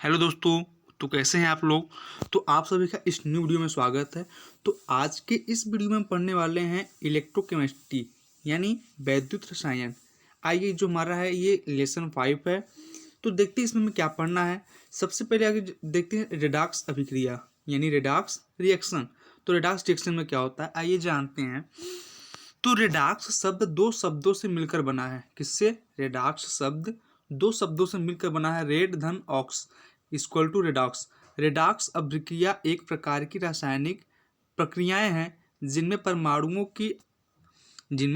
Hello दोस्तों। तो कैसे हैं आप लोग। तो आप सभी का इस न्यू वीडियो में स्वागत है। तो आज के इस वीडियो में हम पढ़ने वाले हैं इलेक्ट्रोकेमिस्ट्री यानी वैद्युत रसायन। आइए, जो हमारा है ये लेसन 5 है। तो देखते हैं इसमें हमें क्या पढ़ना है। सबसे पहले आगे देखते हैं रेडॉक्स अभिक्रिया यानी रेडॉक्स रिएक्शन। तो रेडॉक्स रिएक्शन में क्या होता है आइए जानते हैं। तो रेडॉक्स शब्द दो शब्दों से मिलकर बना है। किससे? रेडॉक्स शब्द दो शब्दों से मिलकर बना है। रेड धन ox equal to redox. Redox अभिक्रिया एक प्रकार की रासायनिक प्रक्रियाएं हैं जिनमें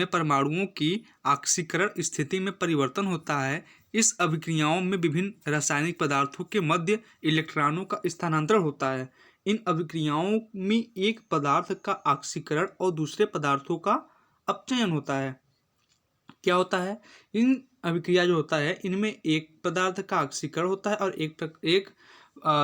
परमाणुओं की ऑक्सीकरण स्थिति में परिवर्तन होता है। इस अभिक्रियाओं में विभिन्न रासायनिक पदार्थों के मध्य इलेक्ट्रॉनों का स्थानांतरण होता है। इन अभिक्रियाओं में एक पदार्थ का ऑक्सीकरण और दूसरे पदार्थों का अपचयन होता है। क्या होता है? इन अभिक्रिया जो होता है इनमें एक पदार्थ का ऑक्सीकरण होता है और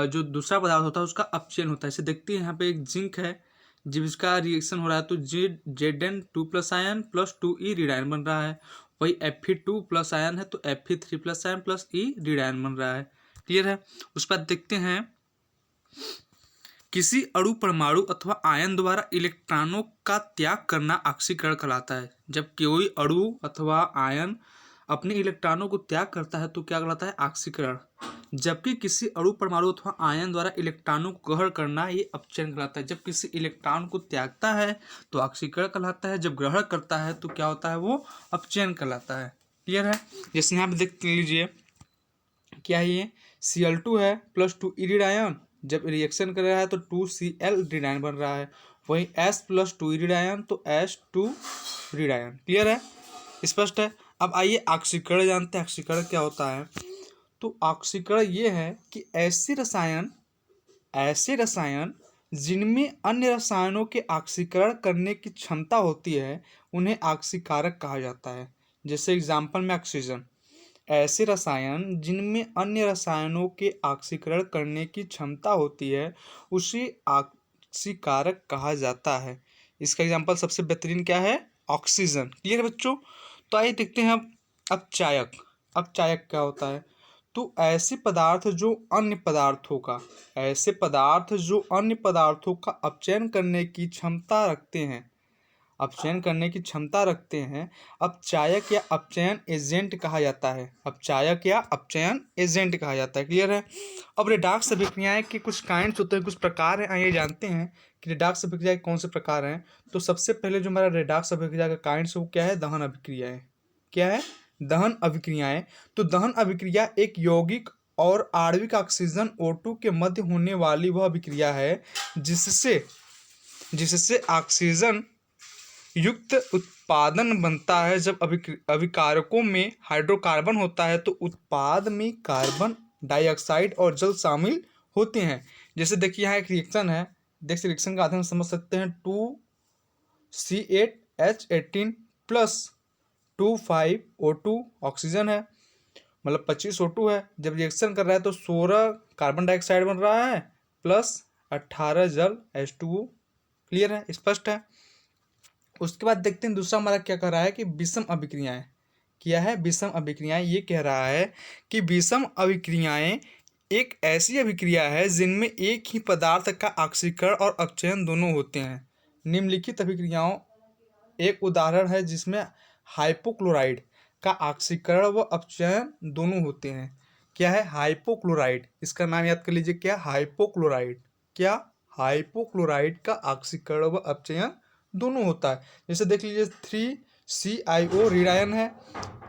जो दूसरा पदार्थ होता है उसका अपचयन होता है। इसे देखते हैं, यहाँ पे एक जिंक है जिसका रिएक्शन हो रहा है तो Zn2+ आयन प्लस 2E रिडायन बन रहा है। वही Fe2+ आयन है तो Fe3+ आयन प्लस E रिडायन बन रहा है। क्लियर है। उसके बाद देखते हैं, किसी अणु परमाणु अथवा आयन द्वारा इलेक्ट्रॉनों का त्याग करना ऑक्सीकरण कहलाता है। जब कोई अणु अथवा आयन अपने इलेक्ट्रॉनों को त्याग करता है तो क्या कहलाता है? ऑक्सीकरण। जबकि किसी अणु परमाणु अथवा आयन द्वारा इलेक्ट्रॉनों को ग्रहण करना ये अपचयन कहलाता है। जब किसी इलेक्ट्रॉन को त्यागता है तो ऑक्सीकरण कहलाता है, जब ग्रहण करता है तो क्या होता है? वो अपचयन कहलाता है। क्लियर है। जैसे यहाँ पे देख लीजिए, क्या है ये? Cl2 है प्लस 2E रिडायन। जब रिएक्शन कर रहा है तो 2Cl रिडायन बन रहा है। वही S प्लस 2E रिडायन तो H2 रिडायन। क्लियर है, स्पष्ट है। अब आइए ऑक्सीकरण जानते हैं। ऑक्सीकरण क्या होता है? तो ऑक्सीकरण ये है कि ऐसे रसायन जिनमें अन्य रसायनों के ऑक्सीकरण करने की क्षमता होती है उन्हें ऑक्सीकारक कहा जाता है। जैसे एग्जाम्पल में ऑक्सीजन। ऐसे रसायन जिनमें अन्य रसायनों के ऑक्सीकरण करने की क्षमता होती है उसे ऑक्सीकारक कहा जाता है। इसका एग्जाम्पल सबसे बेहतरीन क्या है? ऑक्सीजन। क्लियर है बच्चों। तो आइए देखते हैं अब चायक। अब चायक क्या होता है? तो ऐसे पदार्थ जो अन्य पदार्थों का अपचयन करने की क्षमता रखते हैं अपचायक या अपचयन एजेंट कहा जाता है। क्लियर है। अब रेडॉक्स अभिक्रियाएं के कुछ काइंड्स होते हैं, कुछ प्रकार हैं। आइए जानते हैं कि रेडॉक्स अभिक्रिया कौन से प्रकार हैं। तो सबसे पहले जो हमारा रेडॉक्स अभिक्रिया का काइंड्स वो क्या है? दहन अभिक्रियाएं। क्या है? दहन अभिक्रियाएं। तो दहन अभिक्रिया एक यौगिक और आणविक ऑक्सीजन O2 के मध्य होने वाली वह अभिक्रिया है जिससे ऑक्सीजन युक्त उत्पादन बनता है। जब अभिकारकों में हाइड्रोकार्बन होता है तो उत्पाद में कार्बन डाइऑक्साइड और जल शामिल होते हैं। जैसे देखिए, यहाँ एक रिएक्शन है। देखिए रिएक्शन का आधार समझ सकते हैं। 2C8H18 प्लस 25O2 ऑक्सीजन है, मतलब 25 O2 है। जब रिएक्शन कर रहा है तो 16 कार्बन डाइऑक्साइड बन रहा है प्लस 18 जल H2O। क्लियर है, स्पष्ट है। उसके बाद देखते हैं दूसरा हमारा क्या कह रहा है कि विषम अभिक्रियाएं। क्या है? विषम अभिक्रियाएं। ये कह रहा है कि विषम अभिक्रियाएं एक ऐसी अभिक्रिया है जिनमें एक ही पदार्थ का ऑक्सीकरण और अपचयन दोनों होते हैं। निम्नलिखित अभिक्रियाओं एक उदाहरण है जिसमें हाइपोक्लोराइड का ऑक्सीकरण व अपचयन दोनों होते हैं। क्या है? हाइपोक्लोराइड। इसका नाम याद कर लीजिए, क्या? हाइपोक्लोराइड। क्या? हाइपोक्लोराइड का ऑक्सीकरण व अपचयन दोनों होता है। जैसे देख लीजिए 3CIO रिडायन है।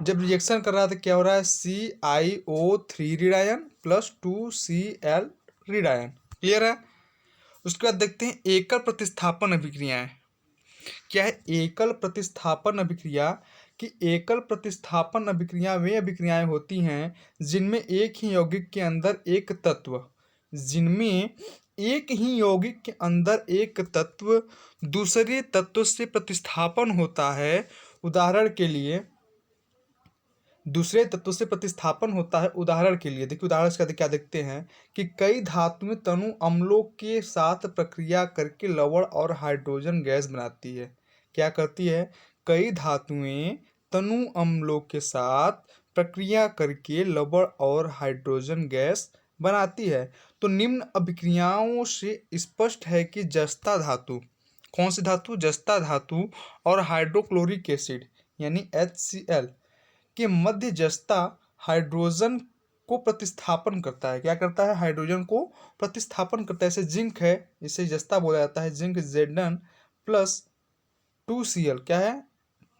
जब रिएक्शन कर रहा है तो क्या हो रहा है? CIO3 रिडायन plus 2Cl रिडायन। क्लियर है। उसके बाद देखते हैं एकल प्रतिस्थापन अभिक्रियाएं। क्या है? एकल प्रतिस्थापन अभिक्रिया। कि एकल प्रतिस्थापन अभिक्रिया वे अभिक्रियाएं होती हैं जिनमें एक ही यौगिक के अंदर एक तत्व दूसरे तत्व से प्रतिस्थापन होता है। उदाहरण के लिए देखिए, उदाहरण से क्या देखते हैं कि कई धातुएं तनु अम्लों के साथ प्रक्रिया करके लवण और हाइड्रोजन गैस बनाती है। क्या करती है? कई धातुएं तनु अम्लों के साथ प्रक्रिया करके लवण और हाइड्रोजन गैस बनाती है। तो निम्न अभिक्रियाओं से स्पष्ट है कि जस्ता धातु, कौन सी धातु, जस्ता धातु और हाइड्रोक्लोरिक एसिड यानी HCl के मध्य जस्ता हाइड्रोजन को प्रतिस्थापन करता है। क्या करता है, हाइड्रोजन को प्रतिस्थापन करता है। जैसे जिंक है, इसे जस्ता बोला जाता है। जिंक Zn प्लस 2Cl क्या है,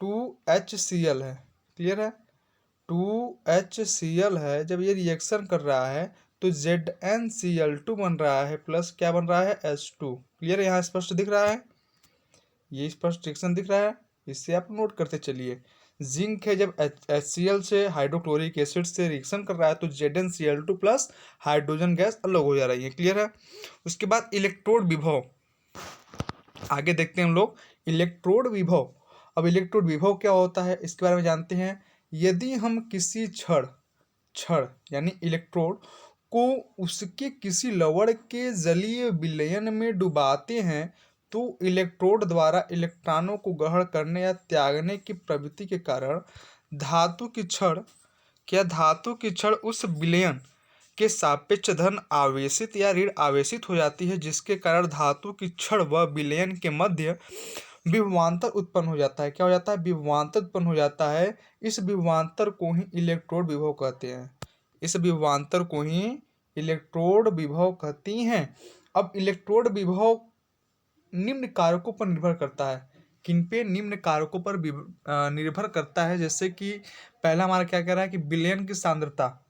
2HCl है। क्लियर है, 2HCl है। जब ये रिएक्शन कर रहा है तो ZnCl2 बन रहा है प्लस क्या बन रहा है, H2। क्लियर है, यहाँ स्पष्ट दिख रहा है, ये स्पष्ट रिएक्शन दिख रहा है, इससे आप नोट करते चलिए। जिंक है, जब HCl से हाइड्रोक्लोरिक एसिड से रिएक्शन कर रहा है तो ZnCl2 प्लस हाइड्रोजन गैस अलग हो जा रही है। क्लियर है। उसके बाद इलेक्ट्रोड विभव, आगे देखते हैं हम लोग इलेक्ट्रोड विभव। अब इलेक्ट्रोड विभव क्या होता है इसके बारे में जानते हैं। यदि हम किसी छड़ छड़ यानी इलेक्ट्रोड को उसके किसी लवण के जलीय विलयन में डुबाते हैं तो इलेक्ट्रोड द्वारा इलेक्ट्रॉनों को ग्रहण करने या त्यागने की प्रवृत्ति के कारण धातु की छड़ उस विलयन के सापेक्ष धन आवेशित या ऋण आवेशित हो जाती है, जिसके कारण धातु की छड़ व विलयन के मध्य विभवांतर उत्पन्न हो जाता है। क्या हो जाता है, विभवांतर उत्पन्न हो जाता है। इस विभवांतर को ही इलेक्ट्रोड विभव कहते हैं। इस विभवांतर को ही इलेक्ट्रोड विभव कहती हैं। अब इलेक्ट्रोड विभव निम्न कारकों पर निर्भर करता है। किन पे, निम्न कारकों पर निर्भर करता है। जैसे कि पहला हमारा क्या कह रहा है कि विलयन की सांद्रता,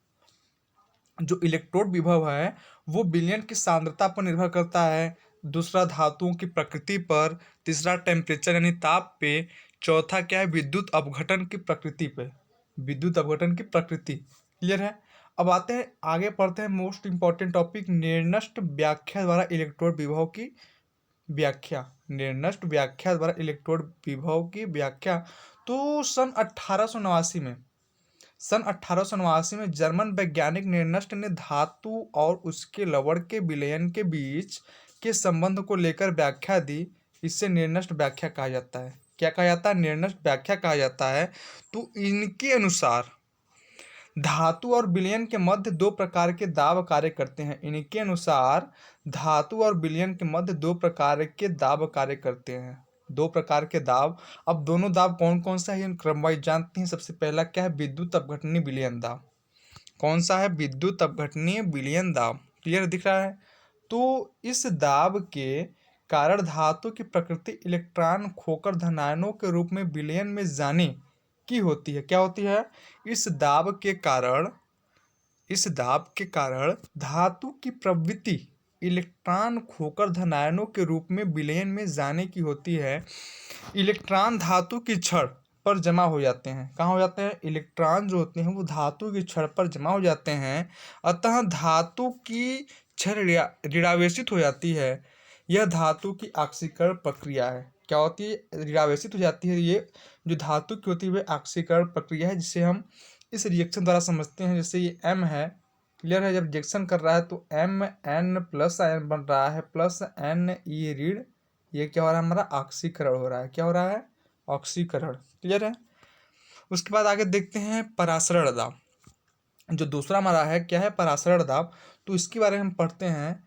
जो इलेक्ट्रोड विभव है वो विलयन की सांद्रता पर निर्भर करता है। दूसरा धातुओं की प्रकृति पर, तीसरा टेम्परेचर यानी ताप पे, चौथा क्या है, विद्युत अपघटन की प्रकृति पे, विद्युत अपघटन की प्रकृति। क्लियर है। अब आते हैं आगे, पढ़ते हैं मोस्ट इंपॉर्टेंट टॉपिक, निर्दिष्ट व्याख्या द्वारा इलेक्ट्रोड विभव की व्याख्या। निर्दिष्ट व्याख्या द्वारा इलेक्ट्रोड विभव की व्याख्या। तो सन 1889 में जर्मन वैज्ञानिक निर्नस्ट ने धातु और उसके लवण के विलयन के बीच के संबंध को लेकर व्याख्या दी। इससे निर्नस्ट व्याख्या कहा जाता है। क्या कहा जाता है, निर्नस्ट व्याख्या कहा जाता है। तो इनके अनुसार धातु और विलयन के मध्य दो प्रकार के दाब कार्य करते हैं। इनके अनुसार धातु और विलयन के मध्य दो प्रकार के दाब कार्य करते हैं। दो प्रकार के दाब। अब दोनों दाब कौन कौन सा है, क्रम वाइज जानते हैं। सबसे पहला क्या है, विद्युत अपघटनीय विलयन दाब। कौन सा है, विद्युत अपघटनीय विलयन दाब। क्लियर दिख रहा है। तो इस दाब के कारण धातु की प्रकृति इलेक्ट्रॉन खोकर धनायनों के रूप में विलयन में जाने की होती है। क्या होती है, इस दाब के कारण धातु की प्रवृत्ति इलेक्ट्रॉन खोकर धनायनों के रूप में विलयन में जाने की होती है। इलेक्ट्रॉन धातु की छड़ पर जमा हो जाते हैं। कहाँ हो जाते हैं, इलेक्ट्रॉन जो होते हैं वो धातु की छड़ पर जमा हो जाते हैं। अतः धातु की छड़ ऋणावेशित हो जाती है। यह धातु की ऑक्सीकरण प्रक्रिया है। क्या होती है, ऋणावेशित हो जाती है। ये जो धातु की होती है वह ऑक्सीकरण प्रक्रिया है, जिसे हम इस रिएक्शन द्वारा समझते हैं। जैसे ये M है, क्लियर है, जब रिएक्शन कर रहा है तो Mn प्लस आयन बन रहा है प्लस Ne ऋण, ये क्या हो रहा है, हमारा ऑक्सीकरण हो रहा है। क्या हो रहा है, ऑक्सीकरण। क्लियर है। उसके बाद आगे देखते हैं परासरण दाब। जो दूसरा हमारा है क्या है, परासरण दाब। तो इसके बारे में हम पढ़ते हैं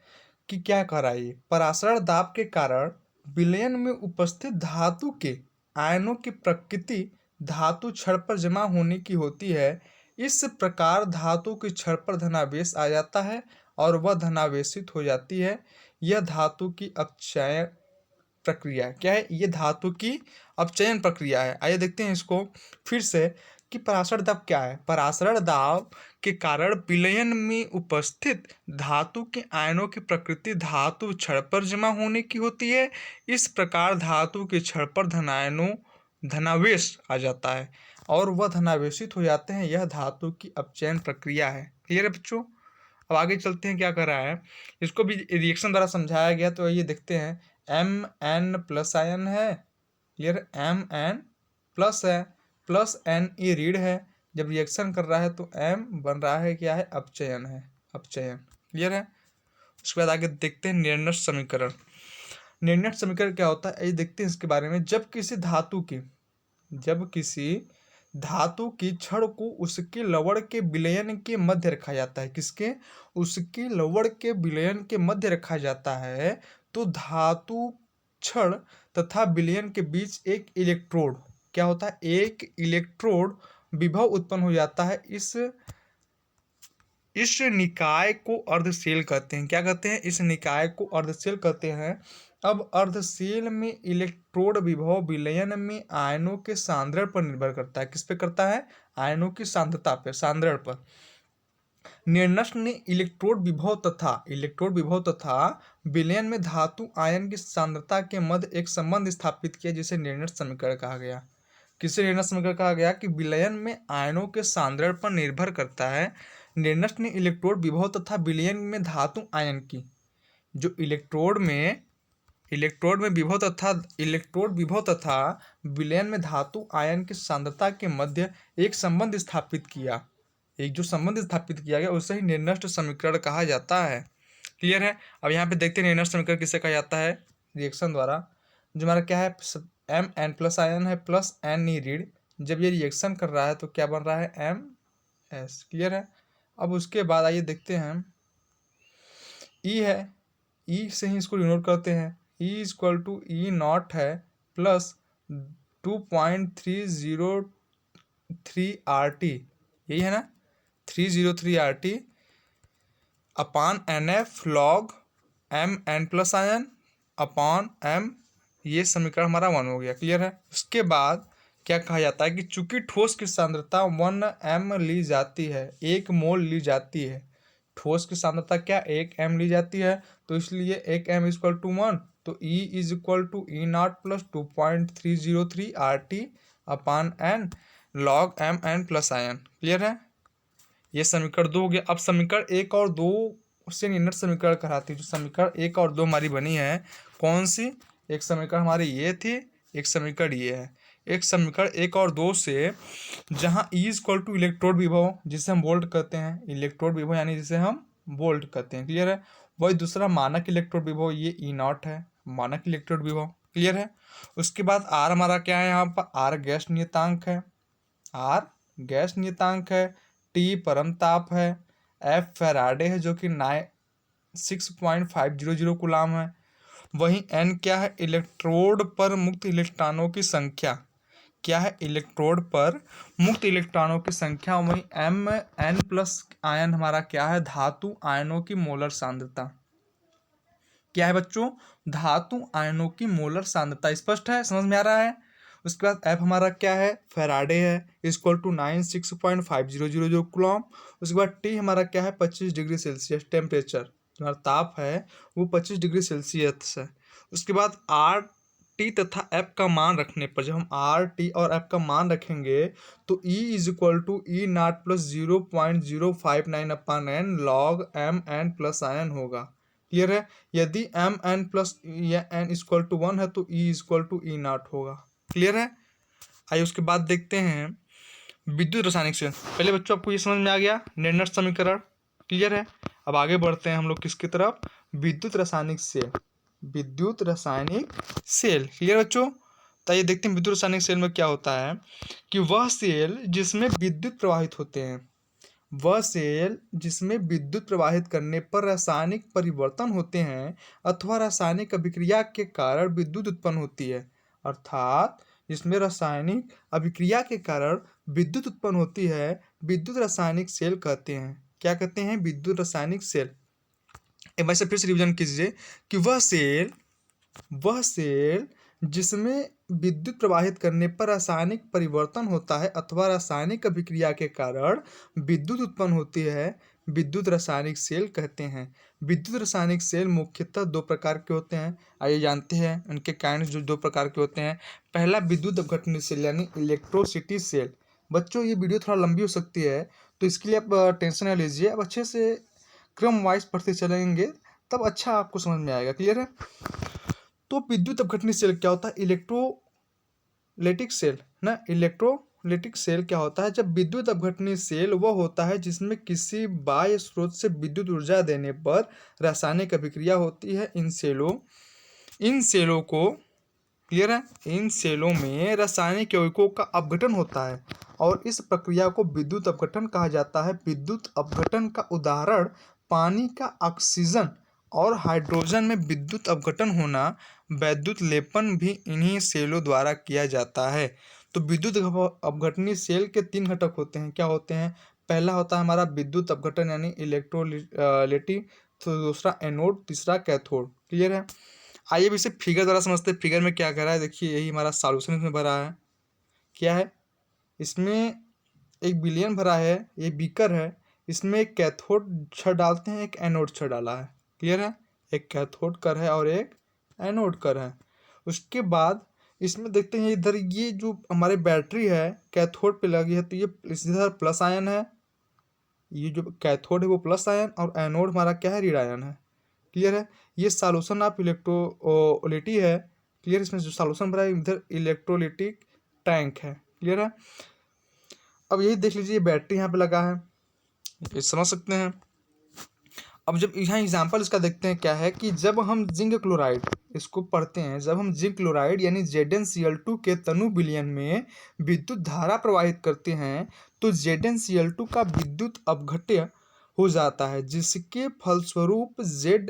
कि क्या कर रहा है ये। परासरण दाब के कारण विलयन में उपस्थित धातु के आयनों की प्रकृति धातु छड़ पर जमा होने की होती है। इस प्रकार धातु की छड़ पर धनावेश आ जाता है और वह धनावेशित हो जाती है। यह धातु की अपचयन प्रक्रिया है। क्या है, ये धातु की अपचयन प्रक्रिया है। आइए देखते हैं इसको फिर से कि परासरण दाब क्या है। परासरण दाब के कारण विलयन में उपस्थित धातु के आयनों की प्रकृति धातु छड़ पर जमा होने की होती है। इस प्रकार धातु के छड़ पर धनावेश आ जाता है और वह धनावेशित हो जाते हैं। यह धातु की अपचयन प्रक्रिया है। क्लियर है बच्चों। अब आगे चलते हैं, क्या कर रहा है, इसको भी रिएक्शन द्वारा समझाया गया। तो ये देखते हैं, Mn प्लस आयन है। क्लियर, Mn प्लस है प्लस Ne ऋण है। जब रिएक्शन कर रहा है तो M बन रहा है क्या है, अपचयन है, अपचयन। क्लियर है। उसके बाद आगे देखते हैं निर्णय समीकरण। निर्णय समीकरण क्या होता है ये देखते हैं इसके बारे में। जब किसी धातु की छड़ को उसके लवण के विलयन के मध्य रखा जाता है। किसके? उसके लवण के विलयन के मध्य रखा जाता है। तो धातु छड़ तथा विलयन के बीच एक इलेक्ट्रोड क्या होता है? एक इलेक्ट्रोड विभव उत्पन्न हो जाता है। इस निकाय को अर्धशेल कहते हैं। क्या कहते हैं? इस निकाय को अर्धशेल कहते हैं। अब अर्धशेल में इलेक्ट्रोड विभव विलयन में आयनों के सांद्रण पर निर्भर करता है। किस पे करता है? आयनों की सांद्रता पर, सांद्रण पर। निर्नष्ट ने इलेक्ट्रोड विभव तथा विलयन में धातु आयन की सांद्रता के मध्य एक संबंध स्थापित किया, जिसे निर्नष्ट समीकरण कहा गया। किसे निर्नष्ट समीकरण कहा गया? कि विलयन में आयनों के सांद्रण पर निर्भर करता है। निर्नष्ट ने इलेक्ट्रोड विभव तथा विलयन में धातु आयन की, जो इलेक्ट्रोड में विभव तथा विलयन में धातु आयन की सांद्रता के मध्य एक संबंध स्थापित किया। एक जो संबंध स्थापित किया गया उसे ही निर्नष्ट समीकरण कहा जाता है। क्लियर है? अब यहाँ पे देखते हैं निर्नष्ट समीकरण किसे कहा जाता है। रिएक्शन द्वारा जो हमारा क्या है, Mn+ आयन है प्लस n नीरिड। जब ये रिएक्शन कर रहा है तो क्या बन रहा है? MS। क्लियर है? अब उसके बाद आइए देखते हैं E है। E से ही इसको डिनोट करते हैं। E=E0 है प्लस 2.303 RT, यही है ना? 303 RT अपान NF log Mn+ आयन अपान M। ये समीकरण हमारा 1 हो गया। क्लियर है? उसके बाद क्या कहा जाता है कि चूंकि ठोस की सांद्रता 1 m ली जाती है, 1 मोल ली जाती है। ठोस की सांद्रता क्या? 1 m ली जाती है, तो इसलिए 1 m = 1, तो E = E0 + 2.303 RT अपान n log Mn+ ion. Clear है? ये समीकरण 2 हो गया। अब समीकरण 1 और 2 से निर्नष्ट समीकरण कहलाती है। जो समीकरण 1 और 2 हमारी बनी है, कौन सी? एक समीकरण हमारी ये थी, एक समीकरण ये है। एक समीकरण 1 और 2 से जहाँ E = इलेक्ट्रोड विभव, जिसे हम वोल्ट कहते हैं, इलेक्ट्रोड विभव यानी जिसे हम वोल्ट कहते हैं। क्लियर है? वही दूसरा मानक इलेक्ट्रोड विभव, ये E0 है, मानक इलेक्ट्रोड विभव। क्लियर है? उसके बाद R हमारा क्या है? यहाँ पर R गैस नियतांक है, R गैस नियतांक है। T परम ताप है। F फैराडे है जो कि 6.500 कूलाम है। वहीं N क्या है? इलेक्ट्रोड पर मुक्त इलेक्ट्रॉनों की संख्या। क्या है? इलेक्ट्रोड पर मुक्त इलेक्ट्रॉनों की संख्या। वहीं Mn+ आयन हमारा क्या है? धातु आयनों की मोलर सांद्रता। क्या है बच्चों? धातु आयनों की मोलर सांद्रता। स्पष्ट है? समझ में आ रहा है? उसके बाद F हमारा क्या है? फैराडे है, = 96.500 कूलम। उसके बाद T हमारा क्या है? 25 डिग्री सेल्सियस टेम्परेचर, हमारा ताप है वो 25 डिग्री सेल्सियस है। उसके बाद R T तथा F का मान रखने पर, जब हम R T और F का मान रखेंगे तो E = E0 + 0.059 अपान n log Mn+ आयन होगा। क्लियर है? यदि Mn+ या n = 1 है तो E = E0 होगा। क्लियर है? आइए उसके बाद देखते हैं विद्युत रासायनिक सेल। पहले बच्चों आपको ये समझ में आ गया निर्नष्ट समीकरण। क्लियर है? अब आगे बढ़ते हैं हम लोग किसकी तरफ? विद्युत रासायनिक सेल। विद्युत रासायनिक सेल। क्लियर बच्चों? तो ये देखते हैं विद्युत रासायनिक सेल में क्या होता है कि वह सेल जिसमें विद्युत प्रवाहित होते हैं, वह सेल जिसमें विद्युत प्रवाहित करने पर रासायनिक परिवर्तन होते हैं अथवा रासायनिक अभिक्रिया के कारण विद्युत उत्पन्न होती है। अर्थात जिसमें रासायनिक अभिक्रिया के कारण विद्युत उत्पन्न होती है, विद्युत रासायनिक सेल कहते हैं। क्या कहते हैं? विद्युत रासायनिक सेल। एक बार से फिर से रिवीजन कीजिए कि वह सेल जिसमें विद्युत प्रवाहित करने पर रासायनिक परिवर्तन होता है अथवा रासायनिक अभिक्रिया के कारण विद्युत उत्पन्न होती है, विद्युत रासायनिक सेल कहते हैं। विद्युत रासायनिक सेल मुख्यतः 2 प्रकार के होते हैं। आइए जानते हैं उनके काइंड जो 2 प्रकार के होते हैं। पहला विद्युत अपघटनीय सेल यानी इलेक्ट्रोसिटी सेल। बच्चों ये वीडियो थोड़ा लंबी हो सकती है तो इसके लिए आप टेंशन ना लीजिए। अब अच्छे से क्रम वाइज पढ़ते चलेंगे तब अच्छा आपको समझ में आएगा। क्लियर है? तो विद्युत अपघटनीय सेल क्या होता है? इलेक्ट्रोलाइटिक सेल ना। इलेक्ट्रोलाइटिक सेल क्या होता है? जब विद्युत अपघटनीय सेल वह होता है जिसमें किसी बाह्य स्रोत से विद्युत ऊर्जा देने पर रासायनिक अभिक्रिया होती है। इन सेलों को क्लियर है? इन सेलों में रासायनिक यौगिकों का अपघटन होता है और इस प्रक्रिया को विद्युत अपघटन कहा जाता है। विद्युत अपघटन का उदाहरण पानी का ऑक्सीजन और हाइड्रोजन में विद्युत अपघटन होना, वैद्युत लेपन भी इन्हीं सेलों द्वारा किया जाता है। तो विद्युत अपघटनी सेल के 3 घटक होते हैं। क्या होते हैं? पहला होता है हमारा विद्युत अपघटन यानी इलेक्ट्रोलिटी, तो दूसरा एनोड, तीसरा कैथोड। क्लियर है? आइए अब इसे फिगर द्वारा समझते हैं। फिगर में क्या कह रहा है, देखिए यही हमारा सॉल्यूशन इसमें भरा है। क्या है इसमें? एक विलयन भरा है, ये बीकर है, इसमें एक कैथोड छड़ डालते हैं, एक एनोड छड़ डाला है। क्लियर है? एक कैथोड कर है और एक एनोड कर है। उसके बाद इसमें देखते हैं इधर ये जो हमारी बैटरी है कैथोड पे लगी है, तो ये इधर प्लस आयन है, ये जो कैथोड है वो प्लस आयन, और एनोड हमारा क्या है, ऋण आयन है। क्लियर है? ये सॉल्यूशन ऑफ इलेक्ट्रोलिटी है। क्लियर? इसमें जो सॉल्यूशन भरा है इधर इलेक्ट्रोलिटिक टैंक है। क्लियर है? अब यही देख लीजिए बैटरी यहाँ पे लगा है, ये समझ सकते हैं। अब जब यहाँ एग्जांपल इसका देखते हैं, क्या है कि जब हम जिंक क्लोराइड इसको पढ़ते हैं, जब हम जिंक क्लोराइड यानी ZnCl2 के तनु विलयन में विद्युत धारा प्रवाहित करते हैं तो ZnCl2 का विद्युत अपघट्य हो जाता है, जिसके फलस्वरूप Zn++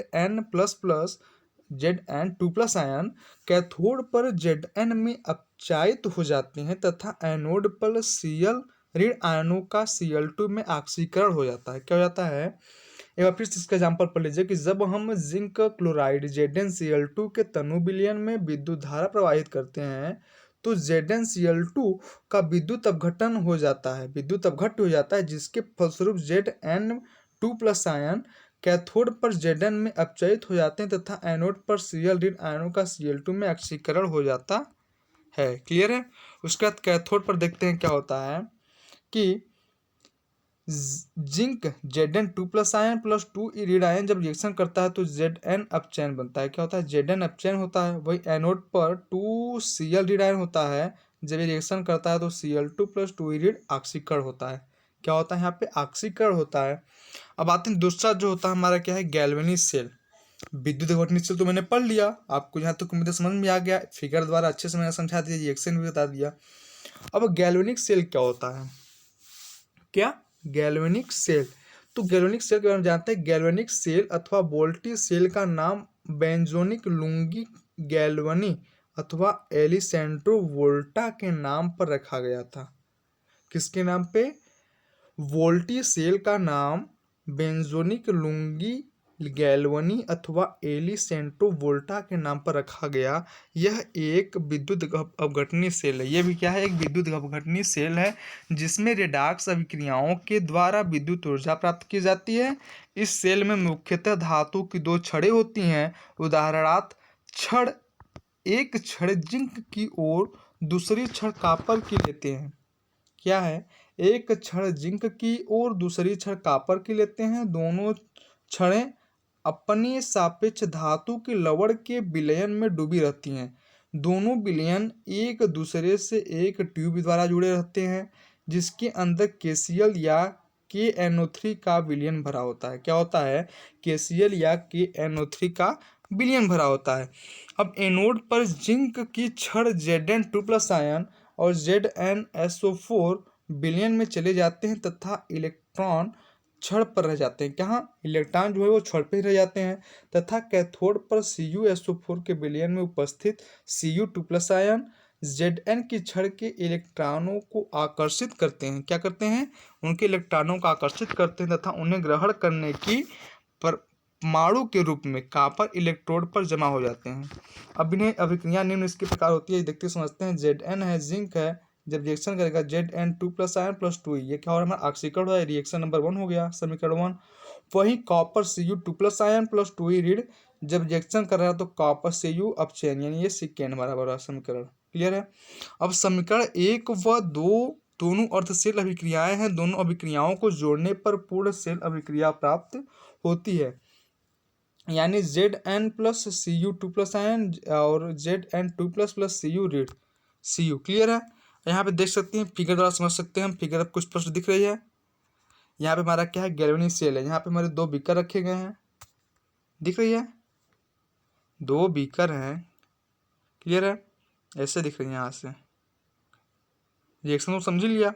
आयन कैथोड पर Zn में अपचायित हो जाते हैं तथा एनोड पर Cl ऋण आयनों का Cl2 में ऑक्सीकरण हो जाता है। क्या हो जाता है? एक बार फिर से इसका एग्जाम्पल पढ़ लीजिए कि जब हम जिंक क्लोराइड ZnCl2 के तनु विलयन में विद्युत धारा प्रवाहित करते हैं तो ZnCl2 का विद्युत अपघटन हो जाता है, विद्युत अपघट्य हो जाता है, जिसके फलस्वरूप Zn2+ आयन कैथोड पर Zn में अपचयित हो जाते हैं तथा एनोड पर Cl ऋण आयनों का Cl2 में ऑक्सीकरण हो जाता है। क्लियर है? उसके बाद कैथोड पर देखते हैं क्या होता है कि जिंक Zn2+ आयन प्लस 2 ऋण आयन जब रिएक्शन करता है तो Zn अपचयन बनता है। क्या होता है? Zn अपचयन होता है। वही एनोड पर 2Cl ऋण आयन होता है, जब ये रिएक्शन करता है तो Cl2+2 ऋण ऑक्सीकरण होता है। क्या होता है? यहाँ पे ऑक्सीकरण होता है। अब आते हैं दूसरा जो होता है हमारा, क्या है, गैल्वेनिक सेल। विद्युत अपघटनी सेल तो मैंने पढ़ लिया, आपको यहाँ तक उम्मीद समझ में आ गया, फिगर द्वारा अच्छे से मैंने समझा दिया, रिएक्शन भी बता दिया। अब गैल्वेनिक सेल क्या होता है? क्या? Galvanic cell. तो गैल्वेनिक सेल के बारे में जानते हैं। गैल्वेनिक सेल अथवा वोल्टी सेल का नाम बेंजोनिक लुंगी गैल्वनी अथवा एलिसेंड्रो वोल्टा के नाम पर रखा गया था। किसके नाम पे? वोल्टी सेल का नाम बेंजोनिक लुंगी गैल्वनी अथवा एलिसेंट्रो वोल्टा के नाम पर रखा गया। यह एक विद्युत अपघटनी सेल है। यह भी क्या है? एक विद्युत अपघटनी सेल है, जिसमें रेडॉक्स अभिक्रियाओं के द्वारा विद्युत ऊर्जा प्राप्त की जाती है। इस सेल में मुख्यतः धातु की 2 छड़ें होती हैं। उदाहरणार्थ छड़, एक छड़ जिंक की और दूसरी छड़ कॉपर की लेते हैं। क्या है? एक छड़ जिंक की और दूसरी छड़ कॉपर की लेते हैं। दोनों छड़ें अपनी सापेक्ष धातु की लवण के विलयन में डूबी रहती हैं। दोनों विलयन एक दूसरे से एक ट्यूब द्वारा जुड़े रहते हैं, जिसके अंदर KCl या KNO3 का विलयन भरा होता है। क्या होता है? KCl या KNO3 का विलयन भरा होता है। अब एनोड पर जिंक की छड़ Zn2+ आयन और ZnSO4 विलयन में चले जाते हैं तथा इलेक्ट्रॉन छड़ पर रह जाते हैं। कहाँ? इलेक्ट्रॉन जो है वो छड़ पे ही रह जाते हैं तथा कैथोड पर CuSO4 के विलयन में उपस्थित Cu2+ आयन Zn की छड़ के इलेक्ट्रॉनों को आकर्षित करते हैं। क्या करते हैं? उनके इलेक्ट्रॉनों को आकर्षित करते हैं तथा उन्हें ग्रहण करने की परमाणु के रूप में कॉपर इलेक्ट्रोड पर जमा हो जाते हैं। अब इन्हें अभिक्रिया निम्न इसके प्रकार होती है, देखते समझते हैं। Zn है, जिंक है, जब रिएक्शन करेगा Zn2+ आयन प्लस 2, ये क्या हो रहा है? हमारा ऑक्सीकरण हो रहा है। रिएक्शन नंबर 1 हो गया, समीकरण 1। वही कॉपर Cu2+ आयन प्लस 2 ऋण जब रिएक्शन कर रहा है तो कॉपर Cu अपचयन, यानी ये सेकेंड हमारा बड़ा समीकरण। क्लियर है? अब समीकरण 1 व 2 दोनों अर्धसेल अभिक्रियाएं हैं। दोनों अभिक्रियाओं को जोड़ने पर पूर्ण सेल अभिक्रिया प्राप्त होती है, यानी Zn+Cu2+ आयन और Zn2++ Cu ऋण Cu। क्लियर है? यहाँ पे देख सकते हैं, फिगर द्वारा समझ सकते हैं हम। फिगर अब कुछ स्पष्ट दिख रही है। यहाँ पे हमारा क्या है? गैल्वेनिक सेल है। यहाँ पे हमारे 2 बीकर रखे गए हैं, दिख रही है? 2 बीकर हैं। क्लियर है? ऐसे दिख रही है। यहाँ से रिएक्शन तो समझ लिया।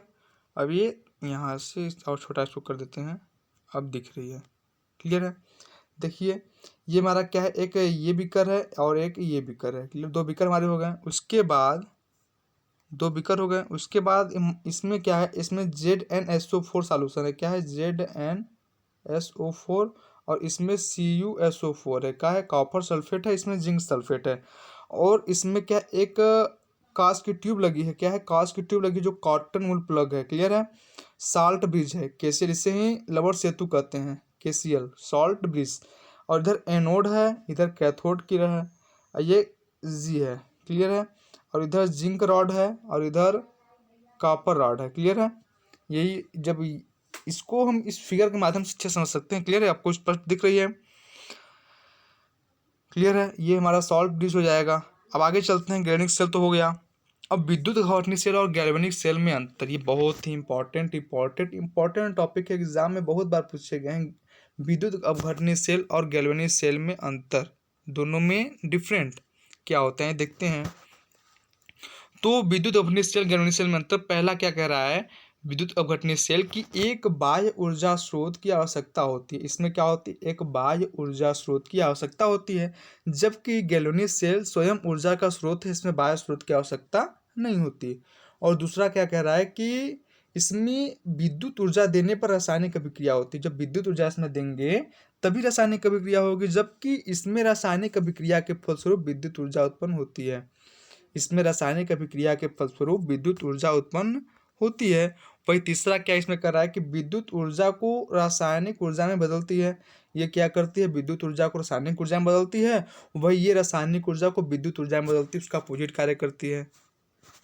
अब ये यहाँ से और छोटा इसको कर देते हैं, अब दिख रही है, क्लियर है। देखिए ये हमारा क्या है, एक ये बीकर है और एक ये बीकर है, क्लियर। दो बीकर हमारे हो गए। उसके बाद दो बीकर हो गए। उसके बाद इसमें क्या है, इसमें ZnSO4 सॉल्यूशन है। क्या है, ZnSO4, और इसमें CuSO4 है। क्या है, कॉपर सल्फेट है, इसमें जिंक सल्फेट है। और इसमें क्या है, एक कांच की ट्यूब लगी है। क्या है, कांच की ट्यूब लगी जो कॉटन वूल प्लग है, क्लियर है। साल्ट ब्रिज है, KCl, इसे ही लवण सेतु कहते हैं, KCl सॉल्ट ब्रिज। और इधर एनोड है, इधर कैथोड की है, ये जी है, क्लियर है। और इधर जिंक रॉड है और इधर कॉपर रॉड है, क्लियर है। यही जब इसको हम इस फिगर के माध्यम से अच्छे समझ सकते हैं, क्लियर है, आपको स्पष्ट दिख रही है, क्लियर है। ये हमारा सॉल्ट ब्रिज हो जाएगा। अब आगे चलते हैं, गैल्वेनिक सेल तो हो गया। अब विद्युत अपघटनीय सेल और गैल्वेनिक सेल में अंतर, ये बहुत ही इंपॉर्टेंट टॉपिक है, एग्जाम में बहुत बार पूछे गए हैं। विद्युत अपघटनीय सेल और गैल्वेनिक सेल में अंतर, दोनों में डिफरेंट क्या होते हैं देखते हैं। तो विद्युत अपघटनीय सेल गैल्वेनिक सेल में अंतर, पहला क्या कह रहा है, विद्युत अपघटनीय सेल की एक बाह्य ऊर्जा स्रोत की आवश्यकता होती है। इसमें क्या होती है, एक बाह्य ऊर्जा स्रोत की आवश्यकता होती है, जबकि गैल्वेनिक सेल स्वयं ऊर्जा का स्रोत है, इसमें बाह्य स्रोत की आवश्यकता नहीं होती। और दूसरा क्या कह रहा है कि इसमें विद्युत ऊर्जा देने पर रासायनिक अभिक्रिया होती है। जब विद्युत ऊर्जा इसमें देंगे तभी रासायनिक अभिक्रिया होगी, जबकि इसमें रासायनिक अभिक्रिया के फलस्वरूप विद्युत ऊर्जा उत्पन्न होती है। इसमें रासायनिक अभिक्रिया के फलस्वरूप विद्युत ऊर्जा उत्पन्न होती है। वही तीसरा क्या इसमें कर रहा है कि विद्युत ऊर्जा को रासायनिक ऊर्जा में बदलती है। ये क्या करती है, विद्युत ऊर्जा को रासायनिक ऊर्जा में बदलती है, वही ये रासायनिक ऊर्जा को विद्युत ऊर्जा में बदलती है, उसका अपोजिट कार्य करती है।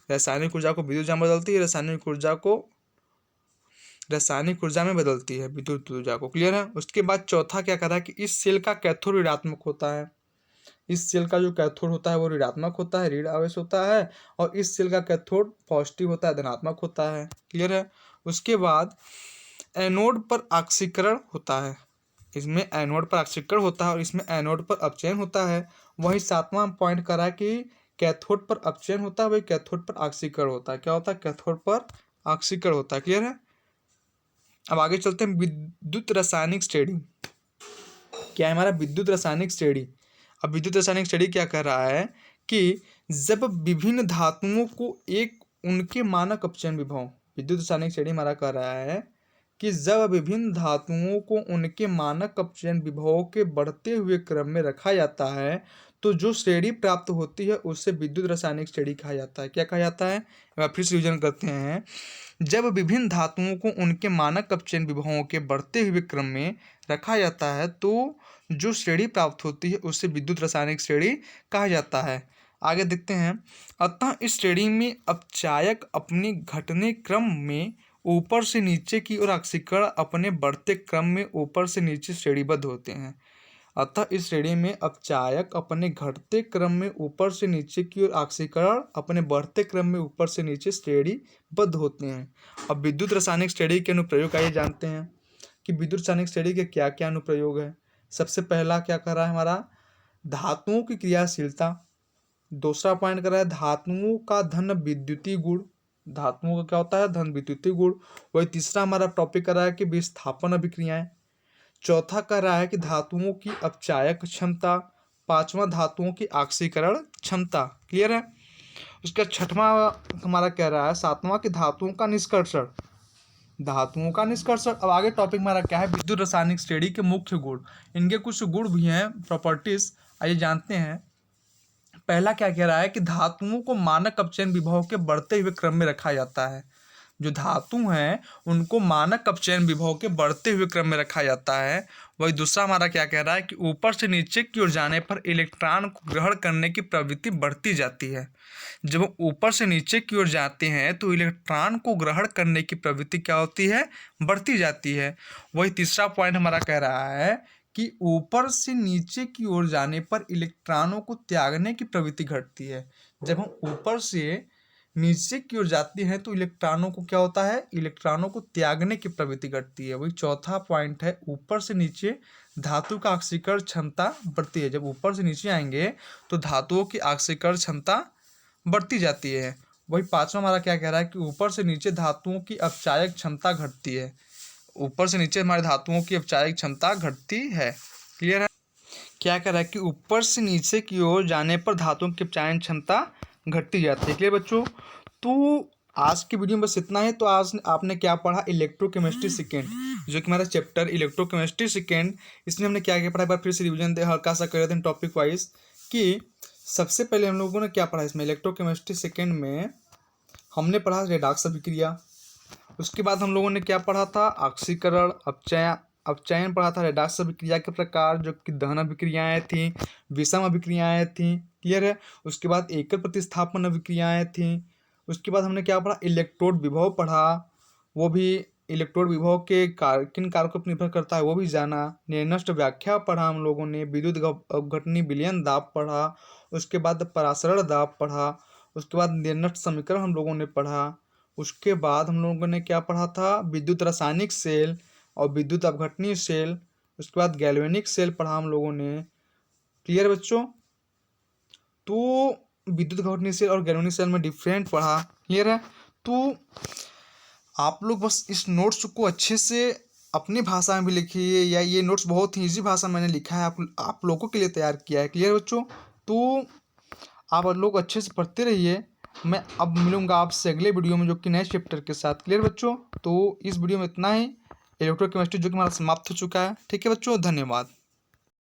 रासायनिक ऊर्जा को विद्युत ऊर्जा में बदलती है, रासायनिक ऊर्जा को रासायनिक ऊर्जा में बदलती है विद्युत ऊर्जा को, क्लियर है। उसके बाद चौथा क्या कर रहा है कि इस सेल का कैथोड ऋणात्मक होता है। इस सेल का जो कैथोड होता है वो ऋणात्मक होता है, ऋण आवेश होता है, और इस सेल का कैथोड पॉजिटिव होता है, धनात्मक होता है, क्लियर है। उसके बाद एनोड पर ऑक्सीकरण होता है। इसमें एनोड पर ऑक्सीकरण होता है और इसमें एनोड पर अपचयन होता है। वही सातवां पॉइंट करा कि कैथोड पर अपचयन होता है, वही कैथोड पर ऑक्सीकरण होता है। क्या होता है, कैथोड पर ऑक्सीकरण होता है, क्लियर है। अब आगे चलते हैं, विद्युत रासायनिक श्रेणी क्या है हमारा, विद्युत रासायनिक श्रेणी। अब विद्युत रासायनिक श्रेणी क्या कह रहा है कि जब विभिन्न धातुओं को एक उनके मानक अपचयन विभव, विद्युत रासायनिक श्रेणी हमारा कह रहा है कि जब विभिन्न धातुओं को उनके मानक अपचयन विभवों के बढ़ते हुए क्रम में रखा जाता है तो जो श्रेणी प्राप्त होती है उससे विद्युत रासायनिक श्रेणी कहा जाता है। क्या कहा जाता है, फिर से रिवीजन करते हैं। जब विभिन्न धातुओं को उनके मानक अपचयन विभवों के बढ़ते हुए क्रम में रखा जाता है तो जो श्रेणी प्राप्त होती है उससे विद्युत रासायनिक श्रेणी कहा जाता है। आगे देखते हैं, अतः इस श्रेणी में अपचायक अपने घटने क्रम में ऊपर से नीचे की ओर ऑक्सीकरण अपने बढ़ते क्रम में ऊपर से नीचे श्रेणीबद्ध होते हैं। अतः इस श्रेणी में अपचायक अपने घटते क्रम में ऊपर से नीचे की ओर ऑक्सीकरण अपने बढ़ते क्रम में ऊपर से नीचे श्रेणीबद्ध होते हैं। अब विद्युत रासायनिक श्रेणी के अनुप्रयोग आइए जानते हैं कि विद्युत रासायनिक श्रेणी के क्या क्या अनुप्रयोग है। सबसे पहला क्या कर रहा है हमारा, धातुओं की क्रियाशीलता। दूसरा पॉइंट कर रहा है धातुओं का धन विद्युतीय गुण, धातुओं का क्या होता है, धन विद्युतीय गुण। वही तीसरा हमारा टॉपिक कर रहा है कि विस्थापन अभिक्रियाएं। चौथा कर रहा है कि धातुओं की अपचायक क्षमता। पांचवा धातुओं की ऑक्सीकरण क्षमता, क्लियर है। उसका छठवां हमारा कह रहा है, सातवां कि धातुओं का निष्कर्षण, धातुओं का निष्कर्षण। अब आगे टॉपिक हमारा क्या है, विद्युत रासायनिक श्रेणी के मुख्य गुण। इनके कुछ गुण भी हैं, प्रॉपर्टीज, आइए जानते हैं। पहला क्या कह रहा है कि धातुओं को मानक अपचयन विभव के बढ़ते हुए क्रम में रखा जाता है। जो धातु हैं उनको मानक अपचयन विभव के बढ़ते हुए क्रम में रखा जाता है। वही दूसरा हमारा क्या कह रहा है कि ऊपर से नीचे की ओर जाने पर इलेक्ट्रॉन को ग्रहण करने की प्रवृत्ति बढ़ती जाती है। जब हम ऊपर से नीचे की ओर जाते हैं तो इलेक्ट्रॉन को ग्रहण करने की प्रवृत्ति क्या होती है, बढ़ती जाती है। वही तीसरा पॉइंट हमारा कह रहा है कि ऊपर से नीचे की ओर जाने पर इलेक्ट्रॉनों को त्यागने की प्रवृत्ति घटती है। जब हम ऊपर से नीचे की ओर जाते हैं तो इलेक्ट्रॉनों को क्या होता है, इलेक्ट्रॉनों को त्यागने की प्रवृत्ति घटती है। वही चौथा पॉइंट है, ऊपर से नीचे धातु का ऑक्सीकरण क्षमता बढ़ती है। जब ऊपर से नीचे आएंगे तो धातुओं की ऑक्सीकरण क्षमता बढ़ती जाती है। वही पाँचवा हमारा क्या कह रहा है कि ऊपर से नीचे धातुओं की अपचायक क्षमता घटती है। ऊपर से नीचे हमारे धातुओं की अपचायक क्षमता घटती है। क्लियर है? क्या कह रहा है कि ऊपर से नीचे की ओर जाने पर धातुओं की अपचायन क्षमता घटती जाती है। क्लियर बच्चों? तो आज की वीडियो में बस इतना है। तो आज आपने क्या पढ़ा, इलेक्ट्रोकेमिस्ट्री सेकेंड, जो कि हमारा चैप्टर इलेक्ट्रोकेमिस्ट्री सेकेंड, इसमें हमने क्या क्या पढ़ा, एक बार फिर से रिवीजन दे हल्का सा कर रहे थे टॉपिक वाइज। कि सबसे पहले हम लोगों ने क्या पढ़ा इसमें, इलेक्ट्रोकेमिस्ट्री सेकेंड में हमने पढ़ा रेडॉक्स अभिक्रिया। उसके बाद हम लोगों ने क्या पढ़ा था, ऑक्सीकरण, अपचयन पढ़ा था, रेडॉक्स अभिक्रिया के प्रकार जो कि दहन अभिक्रियाएं थी, विषम अभिक्रियाएं थी। क्लियर है? उसके बाद एकल प्रतिस्थापन अभिक्रियाएं थी। उसके बाद हमने क्या पढ़ा, इलेक्ट्रोड विभव पढ़ा, वो भी इलेक्ट्रोड विभव के किन कारकों पर निर्भर करता है वो भी जाना। निर्नष्ट व्याख्या पढ़ा हम लोगों ने, विद्युत अपघटनी विलयन दाब पढ़ा। उसके बाद परासरण दाब पढ़ा। उसके बाद निर्नष्ट समीकरण हम लोगों ने पढ़ा। उसके बाद हम लोगों ने क्या पढ़ा था, विद्युत रासायनिक सेल और विद्युत अपघटनी सेल। उसके बाद गैल्वेनिक सेल पढ़ा हम लोगों ने। क्लियर बच्चों? तो विद्युत अपघटनी सेल और गैल्वेनिक सेल में डिफरेंट पढ़ा। क्लियर है? तो आप लोग बस इस नोट्स को अच्छे से अपनी भाषा में भी लिखिए, या ये नोट्स बहुत ही ईजी भाषा में मैंने लिखा है, आप लोगों के लिए तैयार किया है। क्लियर बच्चों? तो आप लोग अच्छे से पढ़ते रहिए। मैं अब मिलूंगा आपसे अगले वीडियो में, जो कि नए चैप्टर के साथ। क्लियर बच्चों? तो इस वीडियो में इतना ही, इलेक्ट्रोकेमिस्ट्री जो कि हमारा समाप्त हो चुका है। ठीक है बच्चों, धन्यवाद।